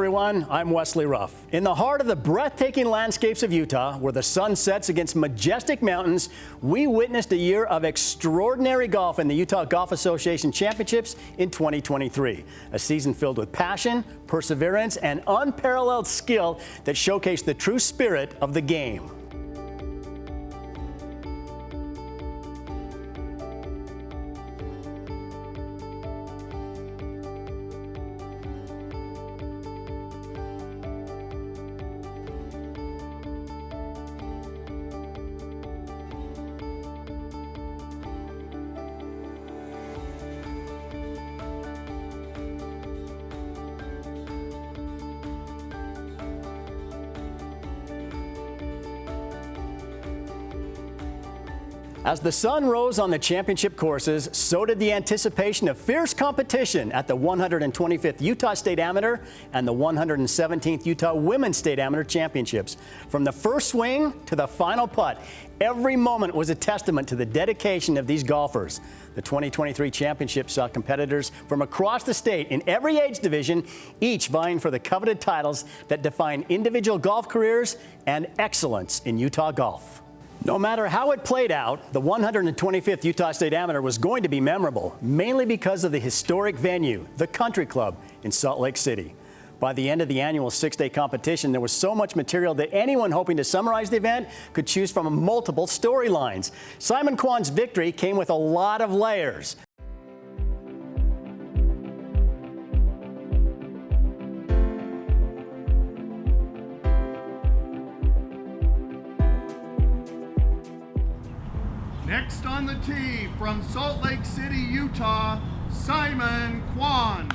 everyone. I'm Wesley Ruff. In the heart of the breathtaking landscapes of Utah, where the sun sets against majestic mountains, we witnessed a year of extraordinary golf in the Utah Golf Association Championships in 2023. A season filled with passion, perseverance, and unparalleled skill that showcased the true spirit of the game. As the sun rose on the championship courses, so did the anticipation of fierce competition at the 125th Utah State Amateur and the 117th Utah Women's State Amateur Championships. From the first swing to the final putt, every moment was a testament to the dedication of these golfers. The 2023 championship saw competitors from across the state in every age division, each vying for the coveted titles that define individual golf careers and excellence in Utah golf. No matter how it played out, the 125th Utah State Amateur was going to be memorable, mainly because of the historic venue, the Country Club in Salt Lake City. By the end of the annual six-day competition, there was so much material that anyone hoping to summarize the event could choose from multiple storylines. Simon Kwan's victory came with a lot of layers. Next on the tee from Salt Lake City, Utah, Simon Kwan.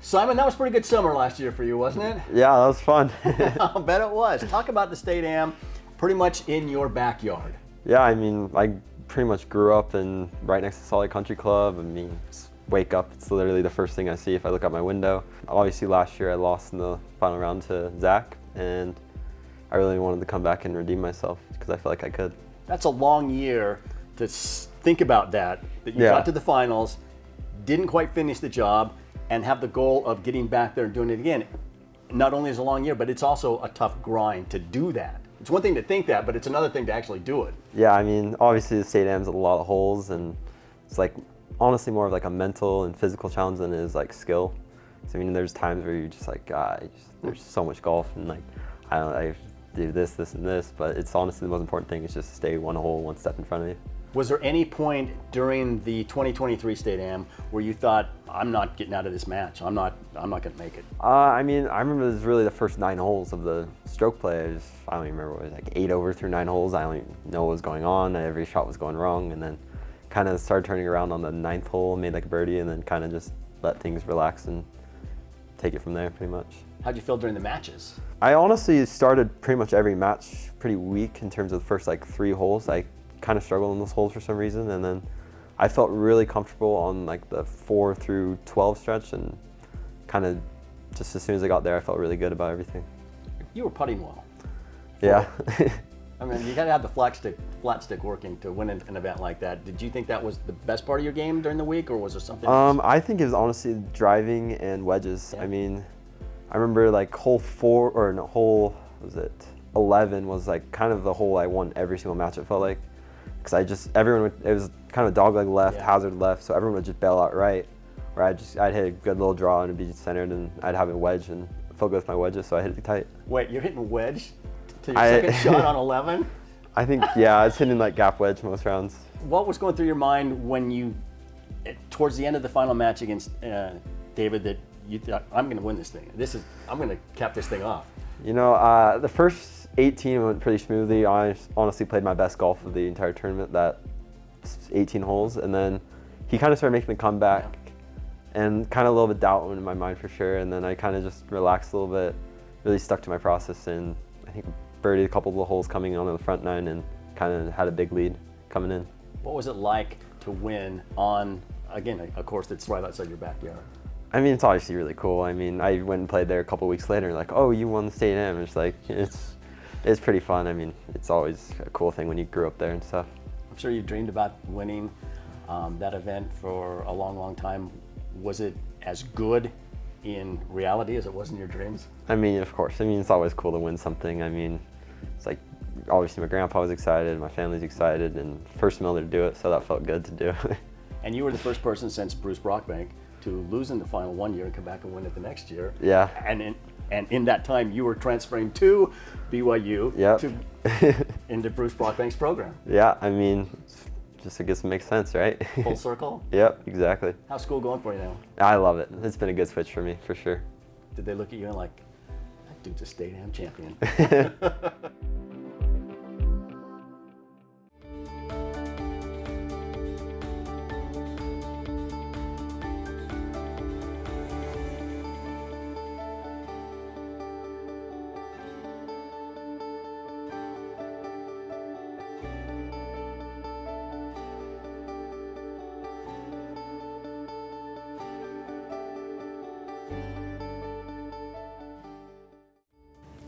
Simon, that was a pretty good summer last year for you, wasn't it? Yeah, that was fun. I'll bet it was. Talk about the State Am pretty much in your backyard. Yeah, I mean, I pretty much grew up right next to Salt Lake Country Club. I mean, wake up, it's literally the first thing I see if I look out my window. Obviously last year I lost in the final round to Zach, and I really wanted to come back and redeem myself because I feel like I could. That's a long year to think about that you got to the finals, didn't quite finish the job, and have the goal of getting back there and doing it again. Not only is it a long year, but it's also a tough grind to do that. It's one thing to think that, but it's another thing to actually do it. Yeah, I mean, obviously the State Am's a lot of holes, and it's like honestly more of like a mental and physical challenge than it is like skill. So I mean, there's times where you're just like, God, there's so much golf, and like, I do this, and this, but it's honestly the most important thing is just to stay one hole, one step in front of you. Was there any point during the 2023 State Am where you thought, I'm not getting out of this match, I'm not gonna make it? I mean, I remember it was really the first 9 holes of the stroke play. I don't even remember what it was, like 8 over through 9 holes. I don't even know what was going on. Every shot was going wrong, and then kind of started turning around on the 9th hole, made like a birdie, and then kind of just let things relax and take it from there pretty much. How'd you feel during the matches? I honestly started pretty much every match pretty weak in terms of the first like 3 holes. I kind of struggled in those holes for some reason, and then I felt really comfortable on like the 4 through 12 stretch, and kind of just as soon as I got there, I felt really good about everything. You were putting well. Yeah. I mean, you got to have the flat stick working to win an event like that. Did you think that was the best part of your game during the week, or was there something else? I think it was honestly driving and wedges. Yeah. I mean, I remember like hole 11 was like kind of the hole I won every single match, it felt like. Because it was kind of dogleg left, hazard left, so everyone would just bail out right. Where I'd hit a good little draw and it'd be centered, and I'd have a wedge, and I felt good with my wedges, so I hit it tight. Wait, you're hitting wedge to your second shot on 11? I think, yeah, I was hitting like gap wedge most rounds. What was going through your mind when you, towards the end of the final match against David, that you thought, I'm going to win this thing. I'm going to cap this thing off? You know, the first 18 went pretty smoothly. I honestly played my best golf of the entire tournament, that 18 holes, and then he kind of started making the comeback, and kind of a little bit of doubt went in my mind for sure, and then I kind of just relaxed a little bit, really stuck to my process, and I think birdied a couple of the holes coming on the front 9 and kind of had a big lead coming in. What was it like to win on, again, a course that's right outside your backyard? I mean, it's obviously really cool. I mean, I went and played there a couple of weeks later, like, oh, you won the State Am. It's like, it's It's pretty fun. I mean, it's always a cool thing when you grew up there and stuff. I'm sure you dreamed about winning that event for a long, long time. Was it as good in reality as it was in your dreams? I mean, of course. I mean, it's always cool to win something. I mean, it's like, obviously my grandpa was excited, my family's excited, and first Miller to do it, so that felt good to do. And you were the first person since Bruce Brockbank to lose in the final one year and come back and win it the next year. Yeah. And in that time, you were transferring to BYU Yep. into Bruce Brockbank's program. Yeah, I mean, just I guess it makes sense, right? Full circle? Yep, exactly. How's school going for you now? I love it. It's been a good switch for me, for sure. Did they look at you and like, that dude's a state am champion?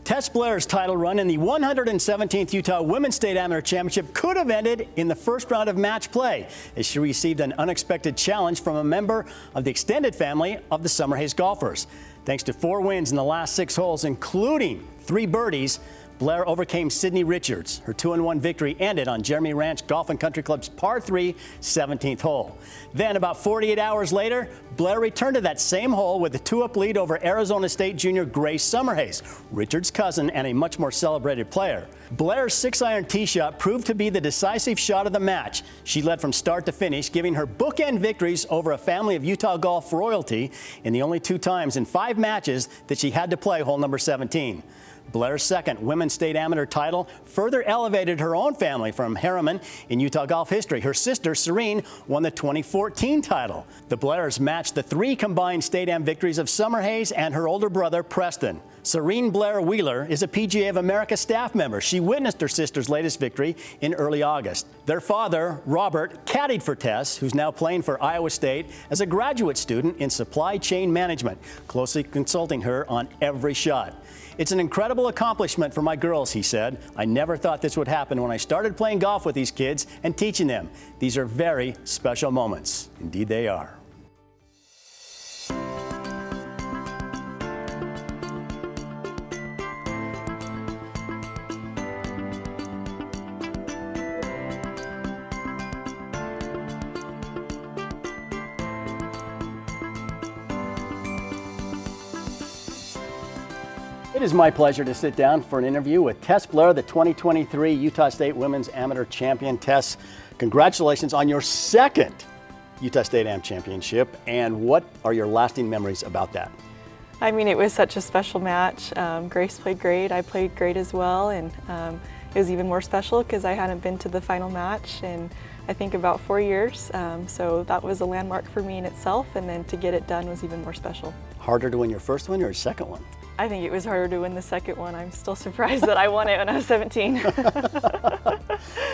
Tess Blair's title run in the 117th Utah Women's State Amateur Championship could have ended in the first round of match play as she received an unexpected challenge from a member of the extended family of the Summerhays golfers. Thanks to 4 wins in the last 6 holes, including 3 birdies, Blair overcame Sydney Richards. Her 2-1 victory ended on Jeremy Ranch Golf and Country Club's par 3 17th hole. Then about 48 hours later, Blair returned to that same hole with a 2-up lead over Arizona State junior Grace Summerhays, Richards' cousin and a much more celebrated player. Blair's 6-iron tee shot proved to be the decisive shot of the match. She led from start to finish, giving her bookend victories over a family of Utah golf royalty in the only 2 times in 5 matches that she had to play hole number 17. Blair's second Women's State Amateur title further elevated her own family from Harriman in Utah golf history. Her sister, Serene, won the 2014 title. The Blairs matched the 3 combined State Am victories of Summerhays and her older brother, Preston. Serene Blair Wheeler is a PGA of America staff member. She witnessed her sister's latest victory in early August. Their father, Robert, caddied for Tess, who's now playing for Iowa State as a graduate student in supply chain management, closely consulting her on every shot. It's an incredible accomplishment for my girls, he said. I never thought this would happen when I started playing golf with these kids and teaching them. These are very special moments. Indeed they are. It is my pleasure to sit down for an interview with Tess Blair, the 2023 Utah State Women's Amateur Champion. Tess, congratulations on your 2nd Utah State Am Championship, and what are your lasting memories about that? I mean, it was such a special match. Grace played great, I played great as well, and it was even more special because I hadn't been to the final match in I think about 4 years, so that was a landmark for me in itself, and then to get it done was even more special. Harder to win your first one or your second one? I think it was harder to win the second one. I'm still surprised that I won it when I was 17.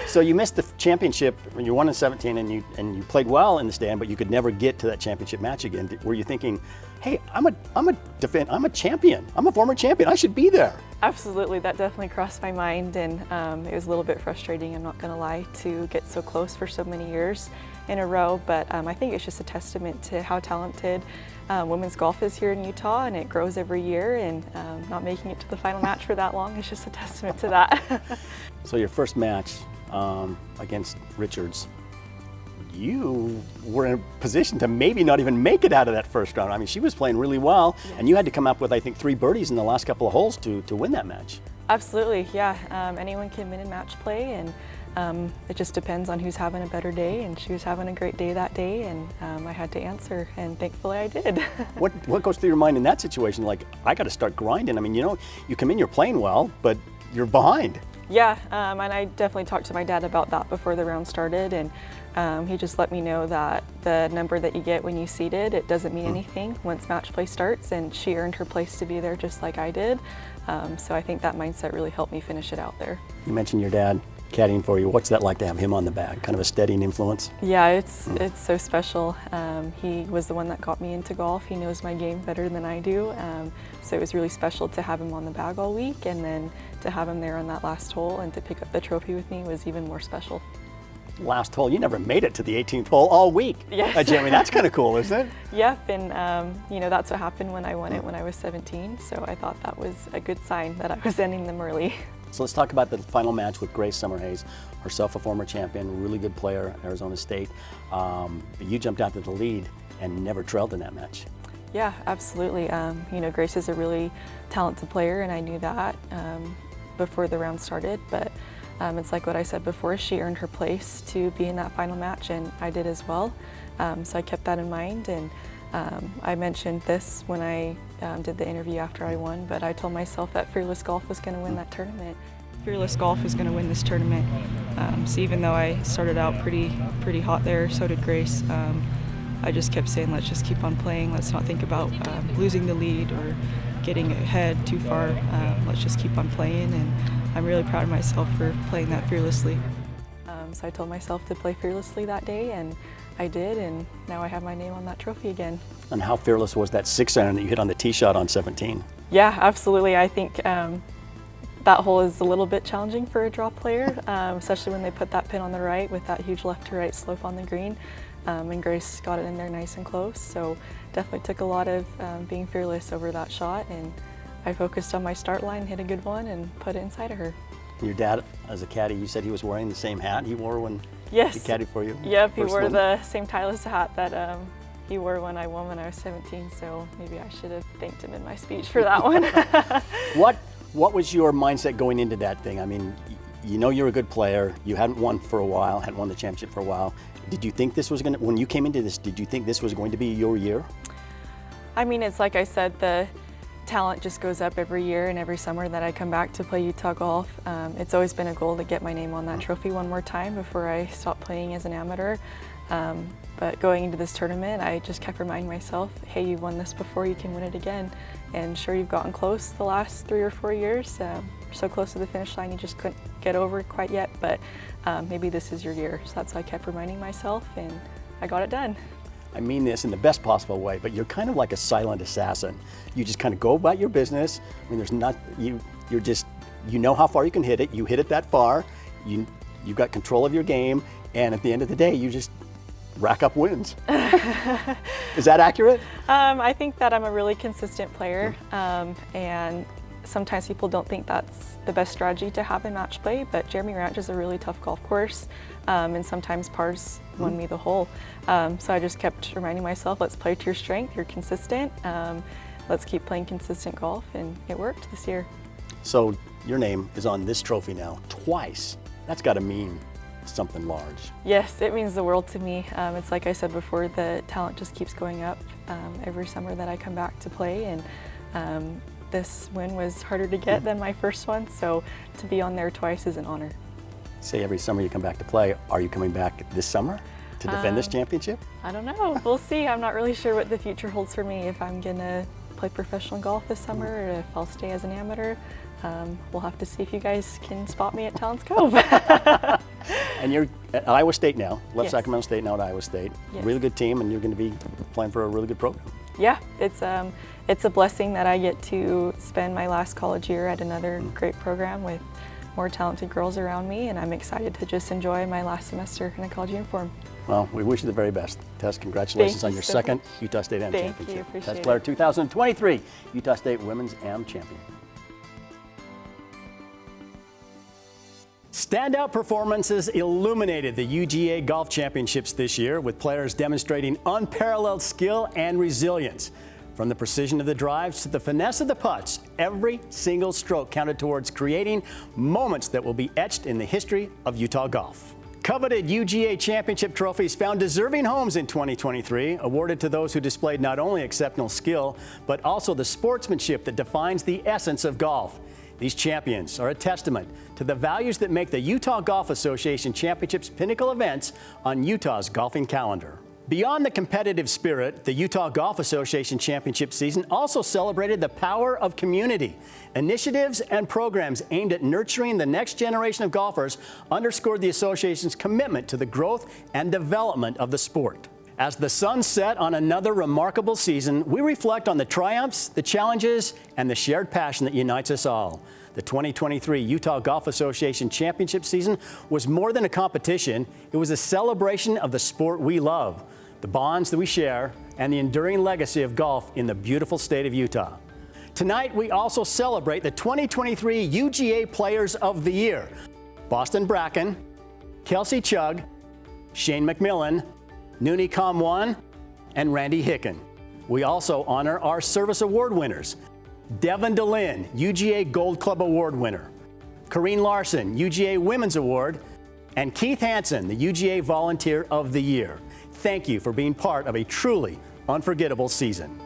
So you missed the championship when you won in 17 and you played well in the stand, but you could never get to that championship match again. Were you thinking, hey, I'm a champion. I'm a former champion. I should be there. Absolutely, that definitely crossed my mind, and it was a little bit frustrating, I'm not going to lie, to get so close for so many years in a row, but I think it's just a testament to how talented women's golf is here in Utah, and it grows every year, and not making it to the final match for that long is just a testament to that. So your first match against Richards, you were in a position to maybe not even make it out of that first round. I mean, she was playing really well, yes. And you had to come up with, I think, 3 birdies in the last couple of holes to win that match. Absolutely, yeah. Anyone can win in match play, and it just depends on who's having a better day, and she was having a great day that day, and I had to answer, and thankfully I did. What goes through your mind in that situation? Like, I got to start grinding. I mean, you know, you come in, you're playing well, but you're behind. Yeah, and I definitely talked to my dad about that before the round started, and he just let me know that the number that you get when you seeded, it doesn't mean anything once match play starts, and she earned her place to be there just like I did. So I think that mindset really helped me finish it out there. You mentioned your dad. caddying for you. What's that like to have him on the bag? Kind of a steadying influence? Yeah, it's so special. He was the one that got me into golf. He knows my game better than I do. So it was really special to have him on the bag all week, and then to have him there on that last hole and to pick up the trophy with me was even more special. Last hole, you never made it to the 18th hole all week. Yes. Jeremy, that's kind of cool, isn't it? Yep, and you know, that's what happened when I won it when I was 17. So I thought that was a good sign that I was ending them early. So let's talk about the final match with Grace Summerhays, herself a former champion, really good player, Arizona State. But you jumped out to the lead and never trailed in that match. Yeah, absolutely. You know, Grace is a really talented player, and I knew that before the round started. But it's like what I said before, she earned her place to be in that final match, and I did as well. So I kept that in mind, and I mentioned this when I did the interview after I won, but I told myself that Fearless Golf was going to win that tournament. Fearless Golf was going to win this tournament. So even though I started out pretty hot there, so did Grace. I just kept saying, let's just keep on playing. Let's not think about losing the lead or getting ahead too far. Let's just keep on playing, and I'm really proud of myself for playing that fearlessly. So I told myself to play fearlessly that day, and I did, and now I have my name on that trophy again. And how fearless was that 6-iron that you hit on the tee shot on 17? Yeah, absolutely. I think that hole is a little bit challenging for a draw player, especially when they put that pin on the right with that huge left to right slope on the green. And Grace got it in there nice and close, so definitely took a lot of being fearless over that shot, and I focused on my start line, hit a good one, and put it inside of her. Your dad, as a caddy, you said he was wearing the same hat he wore when Yes. he caddied for you? Yep, he First wore one? the same Titleist hat that he wore when I won when I was 17, so maybe I should have thanked him in my speech for that one. What was your mindset going into that thing? I mean, you know you're a good player. You hadn't won for a while, hadn't won the championship for a while. Did you think this was going to, when you came into this, did you think this was going to be your year? I mean, it's like I said, the talent just goes up every year, and every summer that I come back to play Utah golf, it's always been a goal to get my name on that trophy one more time before I stop playing as an amateur. But going into this tournament, I just kept reminding myself, hey, you've won this before, you can win it again. And sure, you've gotten close the last 3 or 4 years, so close to the finish line, you just couldn't get over it quite yet, but maybe this is your year. So that's why I kept reminding myself, and I got it done. I mean this in the best possible way, but you're kind of like a silent assassin. You just kind of go about your business. I mean, there's not, you're just, you know how far you can hit it. You hit it that far. You've got control of your game, and at the end of the day, you just rack up wins. Is that accurate? I think that I'm a really consistent player, and sometimes people don't think that's the best strategy to have in match play, but Jeremy Ranch is a really tough golf course, and sometimes pars won me the hole. So I just kept reminding myself, let's play to your strength, you're consistent, let's keep playing consistent golf, and it worked this year. So your name is on this trophy now, twice. That's got to mean something large. Yes, it means the world to me. It's like I said before, the talent just keeps going up every summer that I come back to play, and this win was harder to get than my first one, so to be on there twice is an honor. Say every summer you come back to play, are you coming back this summer to defend this championship? I don't know, we'll see. I'm not really sure what the future holds for me, if I'm gonna play professional golf this summer or if I'll stay as an amateur. We'll have to see if you guys can spot me at Talons Cove. And you're at Iowa State now, left Yes. Sacramento State, now at Iowa State. Yes. Really good team, and you're going to be playing for a really good program. Yeah, it's a blessing that I get to spend my last college year at another great program with more talented girls around me, and I'm excited to just enjoy my last semester in a college uniform. Well, we wish you the very best. Tess, congratulations Thank on you your so second much. Utah State AM Thank you, championship. appreciate Tess Blair, it. 2023 Utah State Women's AM champion. Standout performances illuminated the UGA Golf Championships this year, with players demonstrating unparalleled skill and resilience. From the precision of the drives to the finesse of the putts, every single stroke counted towards creating moments that will be etched in the history of Utah golf. Coveted UGA Championship trophies found deserving homes in 2023, awarded to those who displayed not only exceptional skill, but also the sportsmanship that defines the essence of golf. These champions are a testament to the values that make the Utah Golf Association Championships pinnacle events on Utah's golfing calendar. Beyond the competitive spirit, the Utah Golf Association Championship season also celebrated the power of community. Initiatives and programs aimed at nurturing the next generation of golfers underscored the association's commitment to the growth and development of the sport. As the sun set on another remarkable season, we reflect on the triumphs, the challenges, and the shared passion that unites us all. The 2023 Utah Golf Association Championship season was more than a competition. It was a celebration of the sport we love, the bonds that we share, and the enduring legacy of golf in the beautiful state of Utah. Tonight, we also celebrate the 2023 UGA Players of the Year: Boston Bracken, Kelsey Chugg, Shane McMillan, Noonie Kamwan, and Randy Hicken. We also honor our Service Award winners: Devin DeLynn, UGA Gold Club Award winner; Corrine Larson, UGA Women's Award; and Keith Hansen, the UGA Volunteer of the Year. Thank you for being part of a truly unforgettable season.